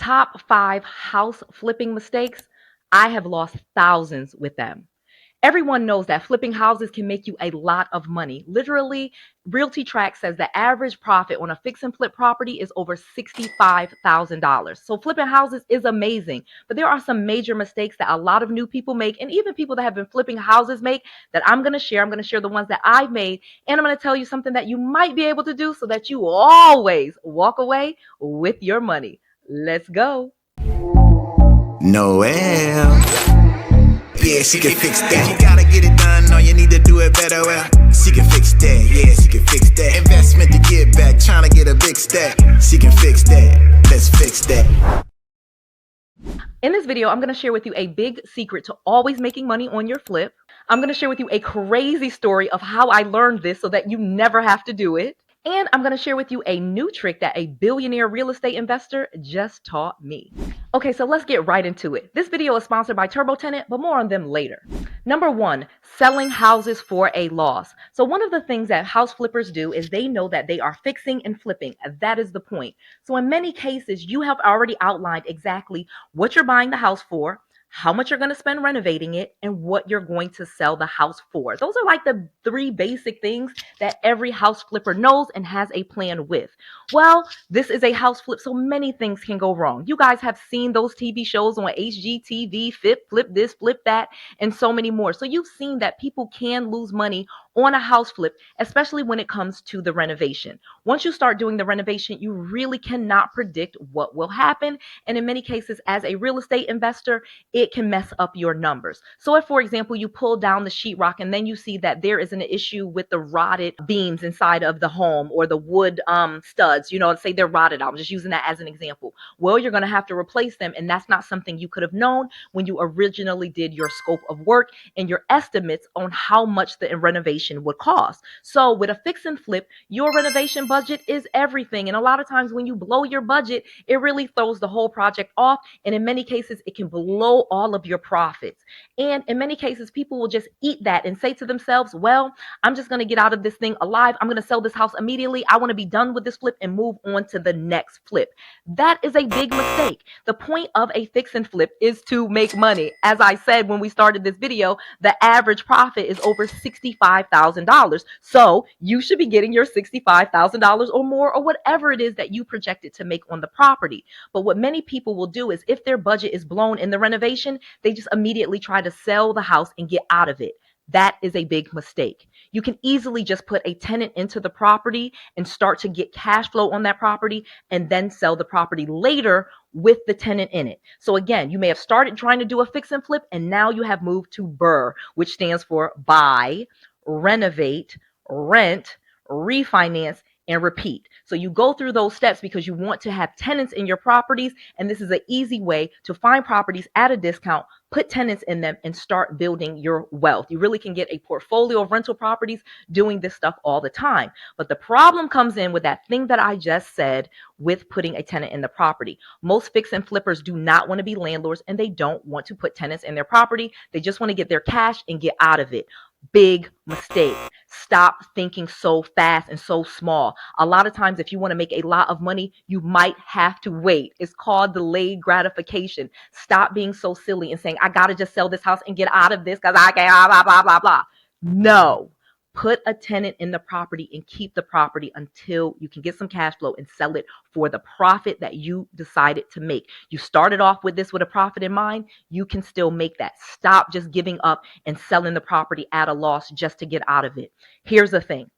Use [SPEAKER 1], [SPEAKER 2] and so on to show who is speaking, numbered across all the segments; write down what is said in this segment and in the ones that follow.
[SPEAKER 1] Top 5 house flipping mistakes. I have lost thousands with them. Everyone knows that flipping houses can make you a lot of money. Literally, Realty Track says the average profit on a fix and flip property is over $65,000. So flipping houses is amazing, but there are some major mistakes that a lot of new people make, and even people that have been flipping houses make, that I'm going to share. I'm going to share the ones that I've made, and I'm going to tell you something that you might be able to do so that you always walk away with your money. Let's go.
[SPEAKER 2] Noelle. Yeah, she can fix that. You gotta get it done, or you need to do it better. Well, she can fix that. Yeah, she can fix that. Investment to get back, trying to get a big stack. She can fix that. Let's fix that.
[SPEAKER 1] In this video, I'm going to share with you a big secret to always making money on your flip. I'm going to share with you a crazy story of how I learned this so that you never have to do it. And I'm going to share with you a new trick that a billionaire real estate investor just taught me. Okay, so let's get right into it. This video is sponsored by TurboTenant, but more on them later. Number 1, selling houses for a loss. So one of the things that house flippers do is they know that they are fixing and flipping. That is the point. So in many cases, you have already outlined exactly what you're buying the house for, how much you're going to spend renovating it, and what you're going to sell the house for. Those are like the 3 basic things that every house flipper knows and has a plan with. Well, this is a house flip, so many things can go wrong. You guys have seen those TV shows on HGTV, flip this, flip that, and so many more. So you've seen that people can lose money on a house flip, especially when it comes to the renovation. Once you start doing the renovation, you really cannot predict what will happen. And in many cases, as a real estate investor, it can mess up your numbers. So if, for example, you pull down the sheetrock and then you see that there is an issue with the rotted beams inside of the home, or the wood studs, say they're rotted out. I'm just using that as an example. Well, you're going to have to replace them. And that's not something you could have known when you originally did your scope of work and your estimates on how much the renovation would cost. So with a fix and flip, your renovation budget is everything. And a lot of times when you blow your budget, it really throws the whole project off. And in many cases, it can blow all of your profits. And in many cases, people will just eat that and say to themselves, well, I'm just going to get out of this thing alive. I'm going to sell this house immediately. I want to be done with this flip and move on to the next flip. That is a big mistake. The point of a fix and flip is to make money. As I said when we started this video, the average profit is over $65,000. So you should be getting your $65,000 or more, or whatever it is that you projected to make on the property. But what many people will do is, if their budget is blown in the renovation, they just immediately try to sell the house and get out of it. That is a big mistake. You can easily just put a tenant into the property and start to get cash flow on that property, and then sell the property later with the tenant in it. So again, you may have started trying to do a fix and flip, and now you have moved to BRRRR, which stands for buy, renovate, rent, refinance, and repeat. So you go through those steps because you want to have tenants in your properties, and this is an easy way to find properties at a discount, put tenants in them, and start building your wealth. You really can get a portfolio of rental properties doing this stuff all the time. But the problem comes in with that thing that I just said with putting a tenant in the property. Most fix and flippers do not want to be landlords, and they don't want to put tenants in their property. They just want to get their cash and get out of it. Big mistake. Stop thinking so fast and so small. A lot of times, if you want to make a lot of money, you might have to wait. It's called delayed gratification. Stop being so silly and saying, I got to just sell this house and get out of this because I can't, blah, blah, blah, blah. No. Put a tenant in the property and keep the property until you can get some cash flow and sell it for the profit that you decided to make. You started off with this with a profit in mind. You can still make that. Stop just giving up and selling the property at a loss just to get out of it. Here's the thing.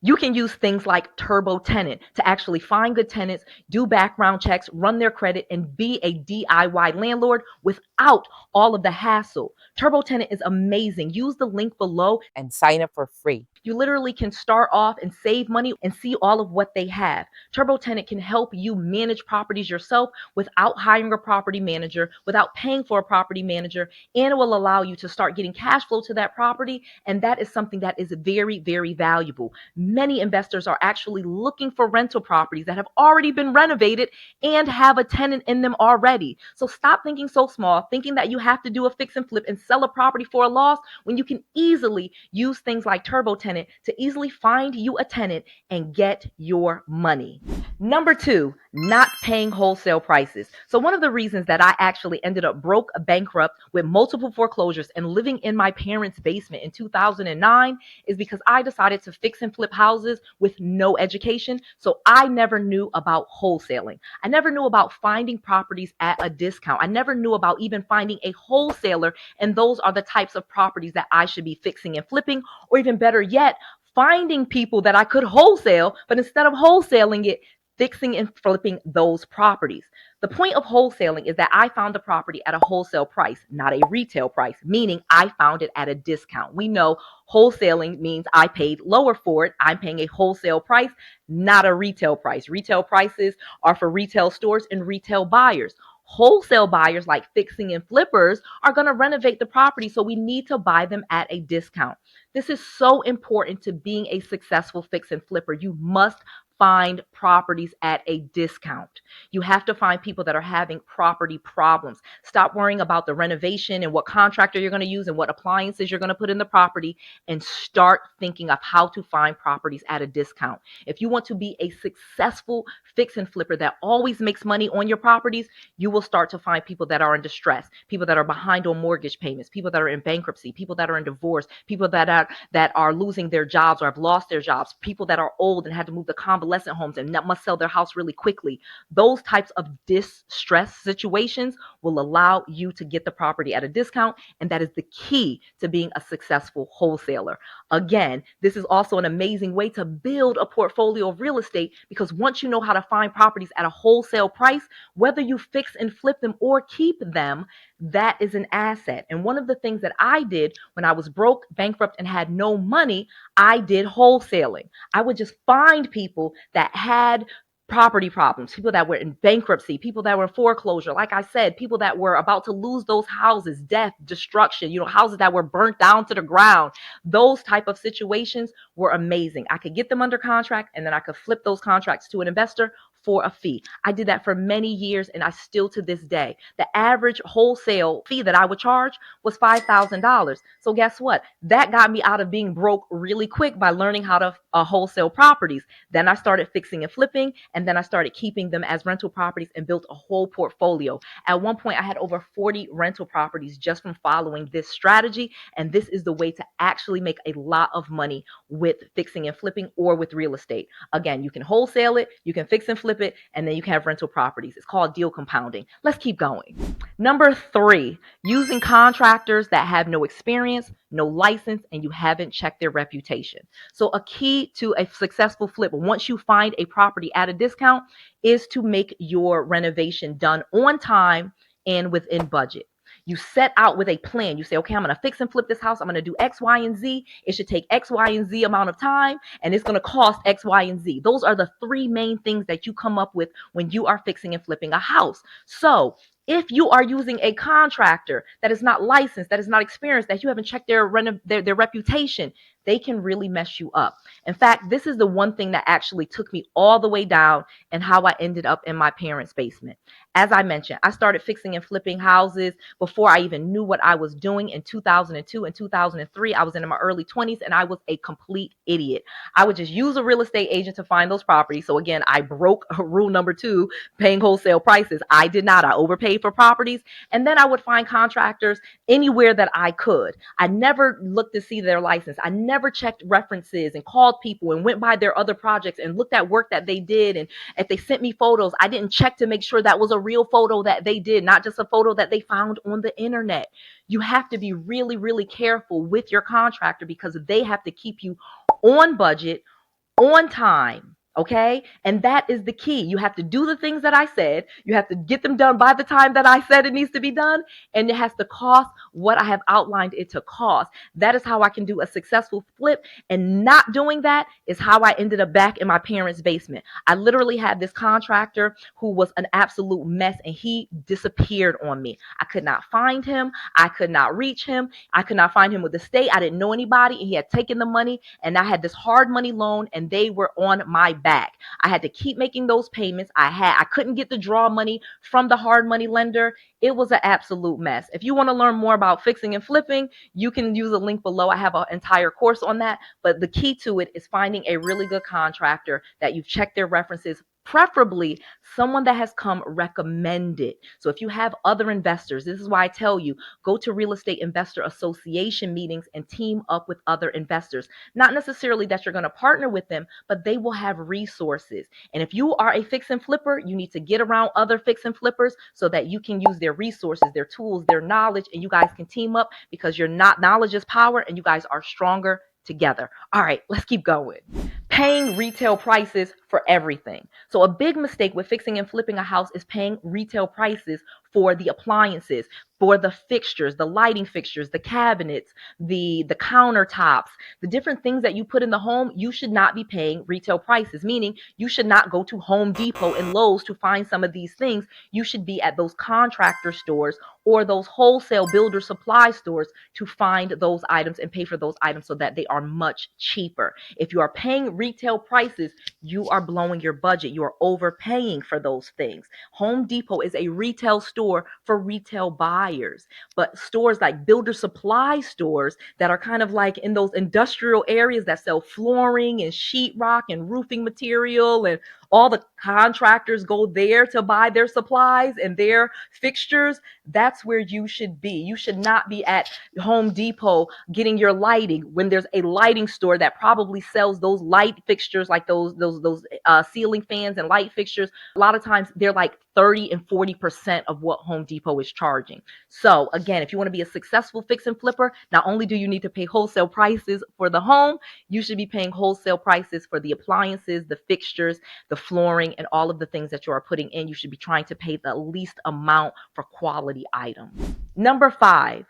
[SPEAKER 1] You can use things like TurboTenant to actually find good tenants, do background checks, run their credit, and be a DIY landlord without all of the hassle. TurboTenant is amazing. Use the link below and sign up for free. You literally can start off and save money and see all of what they have. TurboTenant can help you manage properties yourself without hiring a property manager, without paying for a property manager, and it will allow you to start getting cash flow to that property. And that is something that is very, very valuable. Many investors are actually looking for rental properties that have already been renovated and have a tenant in them already. So stop thinking so small, thinking that you have to do a fix and flip and sell a property for a loss, when you can easily use things like TurboTenant to easily find you a tenant and get your money. Number 2, not paying wholesale prices. So one of the reasons that I actually ended up broke, bankrupt with multiple foreclosures and living in my parents' basement in 2009 is because I decided to fix and flip houses with no education. So I never knew about wholesaling. I never knew about finding properties at a discount. I never knew about even finding a wholesaler. And those are the types of properties that I should be fixing and flipping, or even better yet, finding people that I could wholesale, but instead of wholesaling it, fixing and flipping those properties. The point of wholesaling is that I found the property at a wholesale price, not a retail price, meaning I found it at a discount. We know wholesaling means I paid lower for it. I'm paying a wholesale price, not a retail price. Retail prices are for retail stores and retail buyers. Wholesale buyers, like fixing and flippers, are going to renovate the property, so we need to buy them at a discount. This is so important to being a successful fix and flipper. You must find properties at a discount. You have to find people that are having property problems. Stop worrying about the renovation and what contractor you're going to use and what appliances you're going to put in the property, and start thinking of how to find properties at a discount. If you want to be a successful fix and flipper that always makes money on your properties, you will start to find people that are in distress, people that are behind on mortgage payments, people that are in bankruptcy, people that are in divorce, people that are losing their jobs or have lost their jobs, people that are old and had to move to convalescent homes and must sell their house really quickly. Those types of distress situations will allow you to get the property at a discount, and that is the key to being a successful wholesaler. Again, this is also an amazing way to build a portfolio of real estate, because once you know how to find properties at a wholesale price, whether you fix and flip them or keep them, that is an asset. And one of the things that I did when I was broke, bankrupt, and had no money, I did wholesaling. I would just find people that had property problems, people that were in bankruptcy, people that were in foreclosure, like I said, people that were about to lose those houses, death, destruction, houses that were burnt down to the ground. Those type of situations were amazing. I could get them under contract, and then I could flip those contracts to an investor for a fee. I did that for many years, and I still to this day. The average wholesale fee that I would charge was $5,000. So guess what? That got me out of being broke really quick by learning how to wholesale properties. Then I started fixing and flipping, and then I started keeping them as rental properties and built a whole portfolio. At one point, I had over 40 rental properties just from following this strategy, and this is the way to actually make a lot of money with fixing and flipping or with real estate. Again, you can wholesale it, you can fix and flip it, and then you can have rental properties. It's called deal compounding. Let's keep going. Number 3, using contractors that have no experience, no license, and you haven't checked their reputation. So a key to a successful flip, once you find a property at a discount, is to make your renovation done on time and within budget. You set out with a plan. You say, okay, I'm going to fix and flip this house. I'm going to do X, Y, and Z. It should take X, Y, and Z amount of time, and it's going to cost X, Y, and Z. Those are the 3 main things that you come up with when you are fixing and flipping a house. So if you are using a contractor that is not licensed, that is not experienced, that you haven't checked their reputation, they can really mess you up. In fact, this is the one thing that actually took me all the way down and how I ended up in my parents' basement. As I mentioned, I started fixing and flipping houses before I even knew what I was doing in 2002 and 2003. I was in my early 20s, and I was a complete idiot. I would just use a real estate agent to find those properties. So again, I broke rule number 2, paying wholesale prices. I did not. I overpaid for properties. And then I would find contractors anywhere that I could. I never looked to see their license. I never checked references and called people and went by their other projects and looked at work that they did. And if they sent me photos, I didn't check to make sure that was a real photo that they did, not just a photo that they found on the internet. You have to be really, really careful with your contractor, because they have to keep you on budget, on time. Okay. And that is the key. You have to do the things that I said. You have to get them done by the time that I said it needs to be done. And it has to cost what I have outlined it to cost. That is how I can do a successful flip. And not doing that is how I ended up back in my parents' basement. I literally had this contractor who was an absolute mess, and he disappeared on me. I could not find him. I could not reach him. I could not find him with the state. I didn't know anybody, and he had taken the money, and I had this hard money loan, and they were on my back. I had to keep making those payments. I couldn't get the draw money from the hard money lender. It was an absolute mess. If you want to learn more about fixing and flipping, you can use a link below. I have an entire course on that. But the key to it is finding a really good contractor that you've checked their references Preferably someone that has come recommended. So if you have other investors, this is why I tell you, go to real estate investor association meetings and team up with other investors. Not necessarily that you're going to partner with them, but they will have resources. And if you are a fix and flipper, you need to get around other fix and flippers so that you can use their resources, their tools, their knowledge, and you guys can team up, because your not knowledge is power and you guys are stronger together. All right, let's keep going. Paying retail prices for everything. So a big mistake with fixing and flipping a house is paying retail prices for the appliances, for the fixtures, the lighting fixtures, the cabinets, the countertops, the different things that you put in the home. You should not be paying retail prices, meaning you should not go to Home Depot and Lowe's to find some of these things. You should be at those contractor stores or those wholesale builder supply stores to find those items and pay for those items so that they are much cheaper. If you are paying retail prices, you are blowing your budget. You are overpaying for those things. Home Depot is a retail store for retail buyers, but stores like builder supply stores that are kind of like in those industrial areas that sell flooring and sheetrock and roofing material, and all the contractors go there to buy their supplies and their fixtures, that's where you should be. You should not be at Home Depot getting your lighting when there's a lighting store that probably sells those light fixtures, like those ceiling fans and light fixtures. A lot of times they're like 30 and 40% of what Home Depot is charging. So again, if you want to be a successful fix and flipper, not only do you need to pay wholesale prices for the home, you should be paying wholesale prices for the appliances, the fixtures, the flooring, and all of the things that you are putting in. You should be trying to pay the least amount for quality items. Number 5,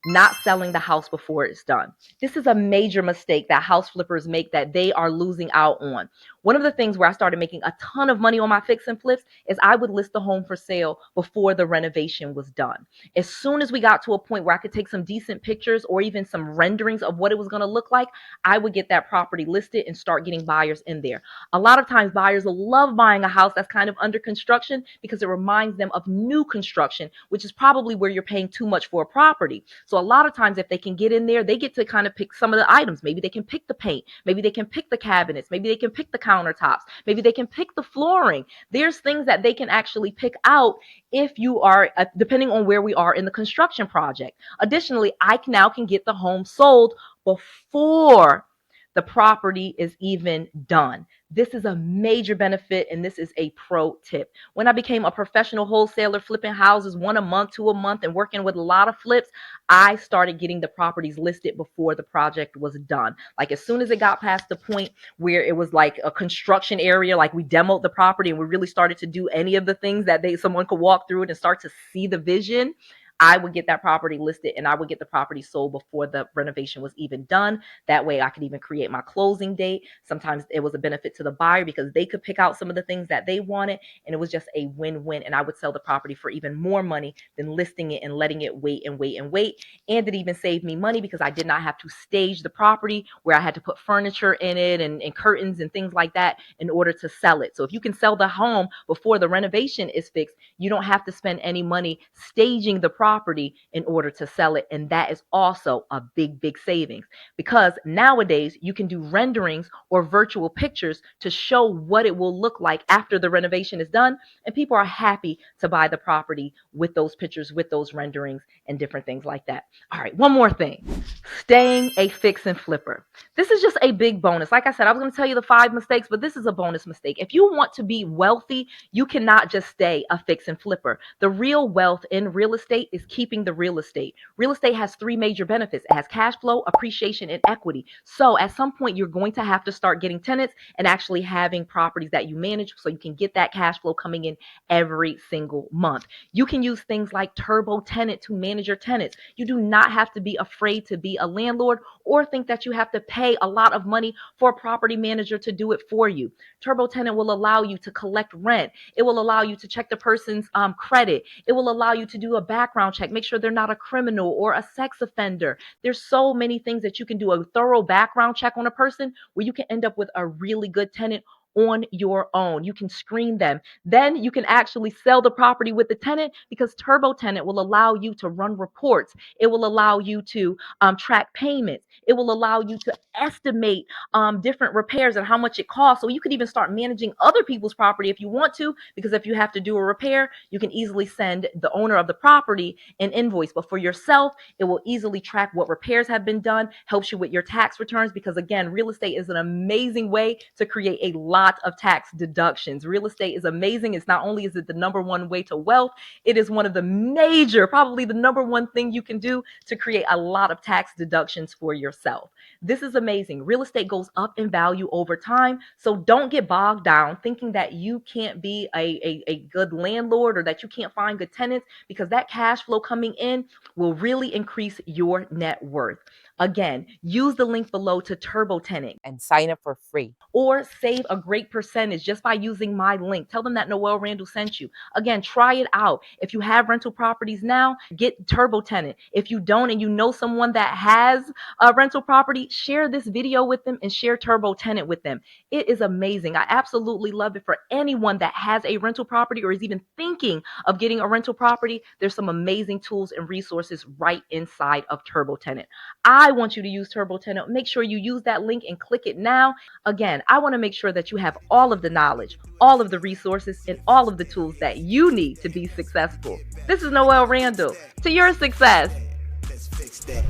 [SPEAKER 1] not selling the house before it's done. This is a major mistake that house flippers make that they are losing out on. One of the things where I started making a ton of money on my fix and flips is I would list the home for sale before the renovation was done. As soon as we got to a point where I could take some decent pictures or even some renderings of what it was going to look like, I would get that property listed and start getting buyers in there. A lot of times buyers will love buying a house that's kind of under construction because it reminds them of new construction, which is probably where you're paying too much for a property. So a lot of times if they can get in there, they get to kind of pick some of the items. Maybe they can pick the paint. Maybe they can pick the cabinets. Maybe they can pick the countertops. Maybe they can pick the flooring. There's things that they can actually pick out if you are, depending on where we are in the construction project. Additionally, I now can get the home sold before the property is even done. This is a major benefit, and this is a pro tip. When I became a professional wholesaler, flipping houses 1 a month, 2 a month, and working with a lot of flips, I started getting the properties listed before the project was done. Like as soon as it got past the point where it was like a construction area, like we demoed the property and we really started to do any of the things that someone could walk through it and start to see the vision, I would get that property listed and I would get the property sold before the renovation was even done. That way I could even create my closing date. Sometimes it was a benefit to the buyer because they could pick out some of the things that they wanted, and it was just a win-win. And I would sell the property for even more money than listing it and letting it wait and wait and wait. And it even saved me money because I did not have to stage the property where I had to put furniture in it and curtains and things like that in order to sell it. So if you can sell the home before the renovation is fixed, you don't have to spend any money staging the property in order to sell it. And that is also a big, big savings, because nowadays you can do renderings or virtual pictures to show what it will look like after the renovation is done. And people are happy to buy the property with those pictures, with those renderings and different things like that. All right, one more thing. Staying a fix and flipper. This is just a big bonus. Like I said, I was going to tell you the 5 mistakes, but this is a bonus mistake. If you want to be wealthy, you cannot just stay a fix and flipper. The real wealth in real estate is keeping the real estate. Real estate has 3 major benefits. It has cash flow, appreciation, and equity. So at some point, you're going to have to start getting tenants and actually having properties that you manage so you can get that cash flow coming in every single month. You can use things like TurboTenant to manage your tenants. You do not have to be afraid to be a landlord or think that you have to pay a lot of money for a property manager to do it for you. TurboTenant will allow you to collect rent. It will allow you to check the person's credit. It will allow you to do a background check, make sure they're not a criminal or a sex offender. There's so many things that you can do, a thorough background check on a person where you can end up with a really good tenant on your own. You can screen them. Then you can actually sell the property with the tenant because TurboTenant will allow you to run reports. It will allow you to track payments. It will allow you to estimate different repairs and how much it costs. So you could even start managing other people's property if you want to, because if you have to do a repair, you can easily send the owner of the property an invoice. But for yourself, it will easily track what repairs have been done, helps you with your tax returns, because again, real estate is an amazing way to create a lot of tax deductions. Real estate is amazing. It's not only is it the number one way to wealth, it is one of the major, probably the number one thing you can do to create a lot of tax deductions for yourself. This is amazing. Real estate goes up in value over time. So don't get bogged down thinking that you can't be a good landlord or that you can't find good tenants, because that cash flow coming in will really increase your net worth. Again, use the link below to TurboTenant
[SPEAKER 3] and sign up for free.
[SPEAKER 1] or save a great percentage just by using my link. Tell them that Noelle Randall sent you. Again, try it out. If you have rental properties now, get TurboTenant. If you don't and you know someone that has a rental property, share this video with them and share TurboTenant with them. It is amazing. I absolutely love it. For anyone that has a rental property or is even thinking of getting a rental property, there's some amazing tools and resources right inside of TurboTenant. I want you to use TurboTenant. Make sure you use that link and click it now. Again, I want to make sure that you have all of the knowledge, all of the resources, and all of the tools that you need to be successful. This is Noelle Randall. To your success.
[SPEAKER 2] Let's fix that.